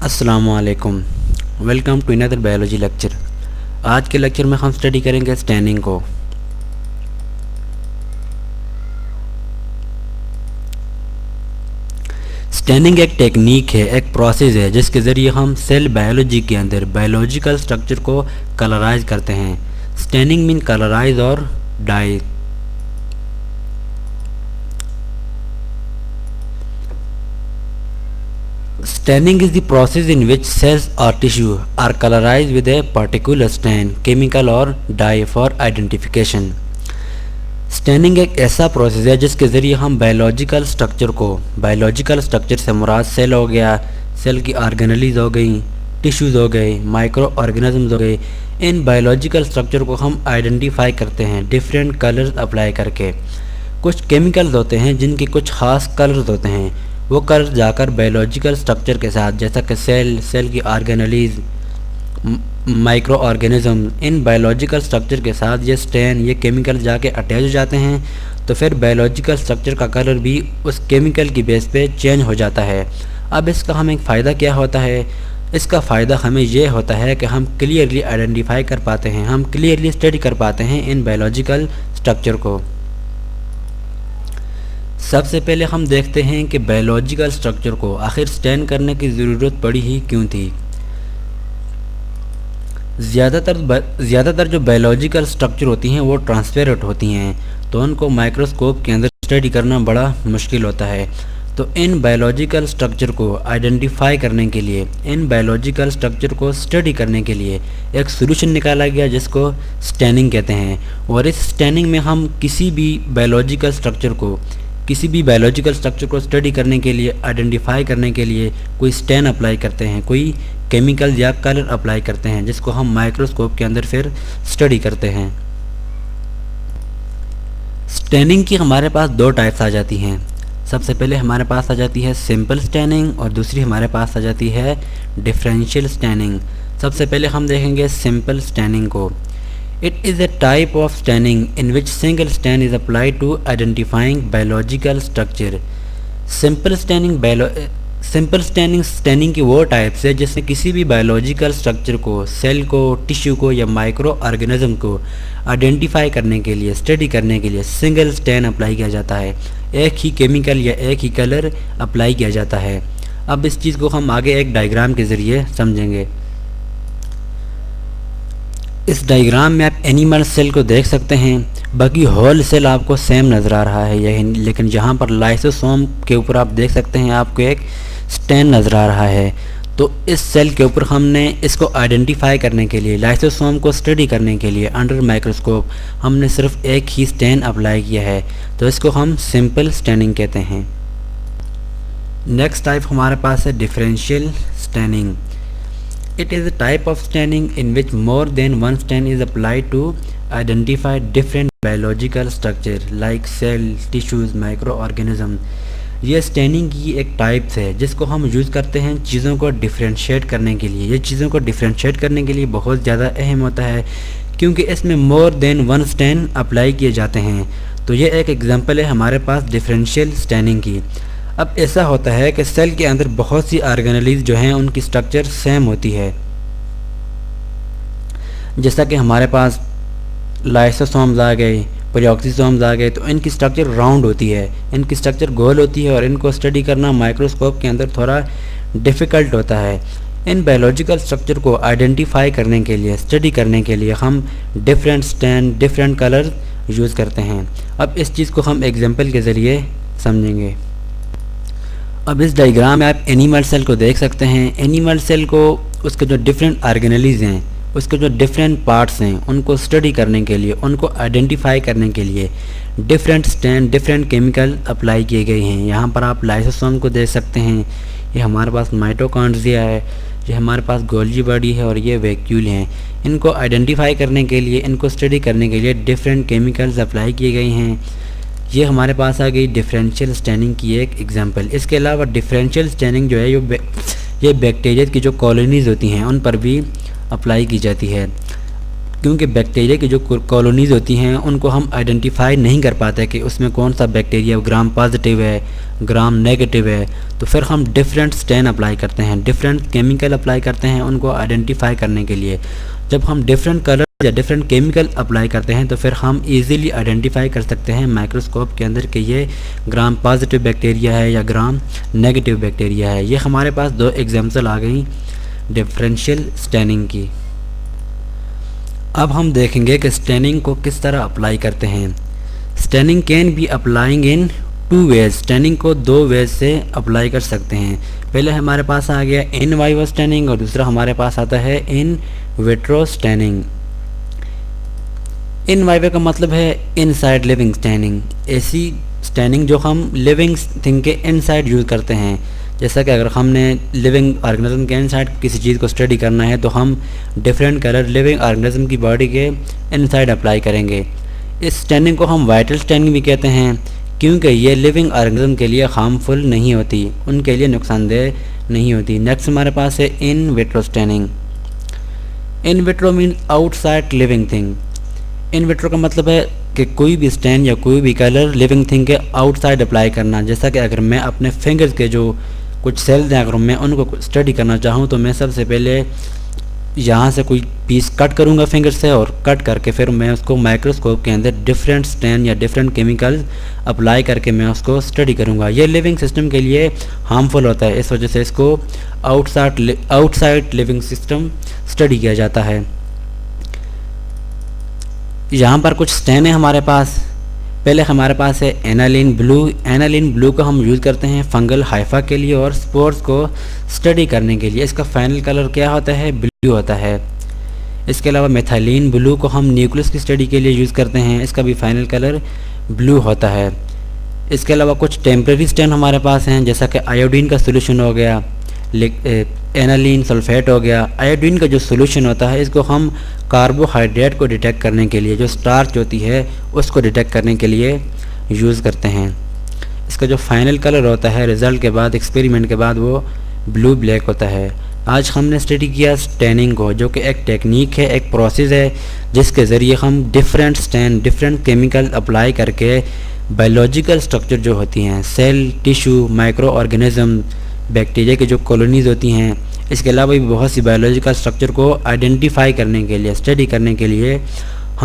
अस्सलामुअलैकुम, welcome to another biology lecture. आज के लेक्चर में हम स्टडी करेंगे स्टैनिंग को। स्टैनिंग एक टेक्निक है, एक प्रोसेस है जिसके ज़रिए हम सेल बायोलॉजी के अंदर बायोलॉजिकल स्ट्रक्चर को कलराइज करते हैं। स्टैनिंग मीन कलराइज और die. Staining is the process in which cells or tissue are colorized with a particular stain, chemical or dye for identification. Staining एक ऐसा प्रोसेस है जिसके ज़रिए हम बायोलॉजिकल स्ट्रक्चर से मुराद सेल हो गया, सेल की ऑर्गेनेलीज हो गई, टिश्यूज़ हो गए, माइक्रो ऑर्गेनिजम्स हो गए, इन बायोलॉजिकल स्ट्रक्चर को हम आइडेंटिफाई करते हैं डिफरेंट कलर्स अप्लाई करके। कुछ केमिकल्स होते हैं जिनके कुछ ख़ास कलर्स होते हैं, वो कलर जाकर बायोलॉजिकल स्ट्रक्चर के साथ, जैसा कि सेल की organelles, micro organism, in biological structure के साथ ये स्टेन, ये केमिकल जाके अटैच हो जाते हैं, तो फिर बायोलॉजिकल स्ट्रक्चर का कलर भी उस केमिकल की बेस पे चेंज हो जाता है। अब इसका हमें फ़ायदा क्या होता है? इसका फ़ायदा हमें ये होता है कि हम क्लियरली आइडेंटिफाई कर पाते हैं, हम क्लियरली स्टडी कर पाते हैं इन बायोलॉजिकल स्ट्रक्चर को। सबसे पहले हम देखते हैं कि बायोलॉजिकल स्ट्रक्चर को आखिर स्टैन करने की ज़रूरत पड़ी ही क्यों थी। ज़्यादातर जो बायोलॉजिकल स्ट्रक्चर होती हैं वो ट्रांसपेरेंट होती हैं, तो उनको माइक्रोस्कोप के अंदर स्टडी करना बड़ा मुश्किल होता है। तो इन बायोलॉजिकल स्ट्रक्चर को आइडेंटिफाई करने के लिए, इन बायोलॉजिकल स्ट्रक्चर को स्टडी करने के लिए एक सोल्यूशन निकाला गया जिसको स्टैनिंग कहते हैं। और इस स्टैनिंग में हम किसी भी बायोलॉजिकल स्ट्रक्चर को स्टडी करने के लिए, आइडेंटिफाई करने के लिए कोई स्टैन अप्लाई करते हैं, कोई केमिकल या कलर अप्लाई करते हैं, जिसको हम माइक्रोस्कोप के अंदर फिर स्टडी करते हैं। स्टैनिंग की हमारे पास दो टाइप्स आ जाती हैं। सबसे पहले हमारे पास आ जाती है सिंपल स्टैनिंग और दूसरी हमारे पास आ जाती है डिफरेंशियल स्टैनिंग। सबसे पहले हम देखेंगे सिंपल स्टैनिंग को। It is a type of staining in which single stain is applied to identifying biological structure. Simple staining की वो टाइप्स है जिसमें किसी भी बायोलॉजिकल स्ट्रक्चर को, सेल को, टिश्यू को या माइक्रो ऑर्गेनिज्म को आइडेंटिफाई करने के लिए, स्टडी करने के लिए सिंगल स्टैन अप्लाई किया जाता है। एक ही केमिकल या एक ही कलर अप्लाई किया जाता है। अब इस चीज़ को हम आगे एक डायग्राम के ज़रिए समझेंगे। इस डायग्राम में आप एनिमल सेल को देख सकते हैं, बाकी होल सेल आपको सेम नज़र आ रहा है, लेकिन जहाँ पर लाइसोसोम के ऊपर आप देख सकते हैं आपको एक स्टेन नज़र आ रहा है। तो इस सेल के ऊपर हमने इसको आइडेंटिफाई करने के लिए, लाइसोसोम को स्टडी करने के लिए अंडर माइक्रोस्कोप हमने सिर्फ एक ही स्टेन अप्लाई किया है, तो इसको हम सिंपल स्टैनिंग कहते हैं। नेक्स्ट टाइप हमारे पास है differential staining. It is a type of staining in which more than one stain is applied to identify different biological structure like cell, tissues, microorganism. ये स्टैनिंग की एक टाइप है जिसको हम यूज़ करते हैं चीज़ों को डिफ्रेंशिएट करने के लिए। ये चीज़ों को डिफ्रेंशिएट करने के लिए बहुत ज़्यादा अहम होता है क्योंकि इसमें more than one stain apply किए जाते हैं। तो ये एक एग्जांपल है हमारे पास डिफरेंशियल स्टैनिंग की। अब ऐसा होता है कि सेल के अंदर बहुत सी ऑर्गेनेलीज जो हैं उनकी स्ट्रक्चर सेम होती है। जैसा कि हमारे पास लाइसोसोम्स आ गए, पेरियोक्सिसोम्स आ गए, तो इनकी स्ट्रक्चर राउंड होती है, इनकी स्ट्रक्चर गोल होती है और इनको स्टडी करना माइक्रोस्कोप के अंदर थोड़ा डिफ़िकल्ट होता है। इन बायोलॉजिकल स्ट्रक्चर को आइडेंटिफाई करने के लिए, स्टडी करने के लिए हम different stand, different colour use करते हैं। अब इस चीज़ को हम एग्जाम्पल के ज़रिए समझेंगे। अब इस डायग्राम में आप एनिमल सेल को देख सकते हैं। एनिमल सेल को उसके जो डिफरेंट ऑर्गेनेलीज हैं, उसके जो डिफरेंट पार्ट्स हैं, उनको स्टडी करने के लिए, उनको आइडेंटिफाई करने के लिए different stand, different chemical apply किए गए हैं। यहाँ पर आप लाइसोसोम को देख सकते हैं, ये हमारे पास माइटोकॉन्ड्रिया है, ये हमारे पास गोल्जी बॉडी है और ये वैक्यूल हैं। इनको आइडेंटिफाई करने के लिए, इनको स्टडी करने के लिए डिफरेंट केमिकल्स अप्लाई किए गए हैं। ये हमारे पास आ गई डिफरेंशियल स्टैनिंग की एक एग्जांपल। इसके अलावा डिफरेंशियल स्टैनिंग जो है ये बैक्टीरिया की जो कॉलोनीज़ होती हैं उन पर भी अप्लाई की जाती है। क्योंकि बैक्टीरिया की जो कॉलोनीज़ होती हैं उनको हम आइडेंटिफाई नहीं कर पाते कि उसमें कौन सा बैक्टीरिया ग्राम पॉजिटिव है, ग्राम नेगेटिव है। तो फिर हम डिफरेंट स्टेन अप्लाई करते हैं, डिफरेंट केमिकल अप्लाई करते हैं उनको आइडेंटिफाई करने के लिए। जब हम डिफरेंट कलर या डिफरेंट केमिकल अप्लाई करते हैं तो फिर हम इजीली आइडेंटिफाई कर सकते हैं माइक्रोस्कोप के अंदर कि ये ग्राम पॉजिटिव बैक्टीरिया है या ग्राम नेगेटिव बैक्टीरिया है। ये हमारे पास 2 एग्जाम्पल आ गई डिफरेंशियल स्टेनिंग की। अब हम देखेंगे कि स्टेनिंग को किस तरह अप्लाई करते हैं। Staining can be applying in 2 ways. Staining को 2 वेज से अप्लाई कर सकते हैं। पहले हमारे पास आ गया इन वाइवो स्टेनिंग और दूसरा हमारे पास आता है in vitro staining. In vivo का मतलब है इनसाइड लिविंग स्टेनिंग, ऐसी स्टेनिंग जो हम लिविंग थिंग के इनसाइड यूज़ करते हैं। जैसा कि अगर हमने लिविंग ऑर्गेनिज्म के इनसाइड किसी चीज़ को स्टडी करना है तो हम डिफरेंट कलर लिविंग ऑर्गेनिज्म की बॉडी के इनसाइड अप्लाई करेंगे। इस स्टेनिंग को हम वाइटल स्टेनिंग भी कहते हैं क्योंकि ये लिविंग ऑर्गेनिज्म के लिए हार्मफुल नहीं होती, उनके लिए नुकसानदेह नहीं होती। नेक्स्ट हमारे पास है in vitro staining. In vitro mean outside living thing. In vitro का मतलब है कि कोई भी स्टेन या कोई भी कलर लिविंग थिंग के आउटसाइड अप्लाई करना। जैसा कि अगर मैं अपने फिंगर्स के जो कुछ सेल्स हैं अगर मैं उनको स्टडी करना चाहूँ तो मैं सबसे पहले यहाँ से कोई पीस कट करूँगा फिंगर से और कट करके फिर मैं उसको माइक्रोस्कोप के अंदर डिफरेंट स्टेन या डिफरेंट केमिकल्स अप्लाई करके मैं उसको स्टडी करूँगा। ये लिविंग सिस्टम के लिए हार्मफुल होता है, इस वजह से इसको आउटसाइड लिविंग सिस्टम स्टडी किया जाता है। यहाँ पर कुछ स्टेन है हमारे पास। पहले हमारे पास है एनालिन ब्लू। एनालिन ब्लू को हम यूज़ करते हैं फंगल हाइफा के लिए और स्पोर्स को स्टडी करने के लिए। इसका फाइनल कलर क्या होता है? ब्लू होता है। इसके अलावा मेथाइलिन ब्लू को हम न्यूक्लियस की स्टडी के लिए यूज़ करते हैं, इसका भी फाइनल कलर ब्लू होता है। इसके अलावा कुछ टेम्प्रेरी स्टेन हमारे पास हैं जैसा कि आयोडीन का सोल्यूशन हो गया, एनालिन सल्फेट हो गया। आयोडीन का जो सोल्यूशन होता है इसको हम कार्बोहाइड्रेट को डिटेक्ट करने के लिए, जो स्टार्च होती है उसको डिटेक्ट करने के लिए यूज़ करते हैं। इसका जो फाइनल कलर होता है रिज़ल्ट के बाद, एक्सपेरिमेंट के बाद, वो ब्लू ब्लैक होता है। आज हमने स्टडी किया स्टेनिंग को, जो कि एक टेक्निक है, एक प्रोसेस है जिसके ज़रिए हम different stain, different chemical apply करके बायोलॉजिकल स्ट्रक्चर जो होती हैं, cell, tissue, microorganism, bacteria की जो कॉलोनीज़ होती हैं, इसके अलावा भी बहुत सी बायोलॉजिकल स्ट्रक्चर को आइडेंटिफाई करने के लिए, स्टडी करने के लिए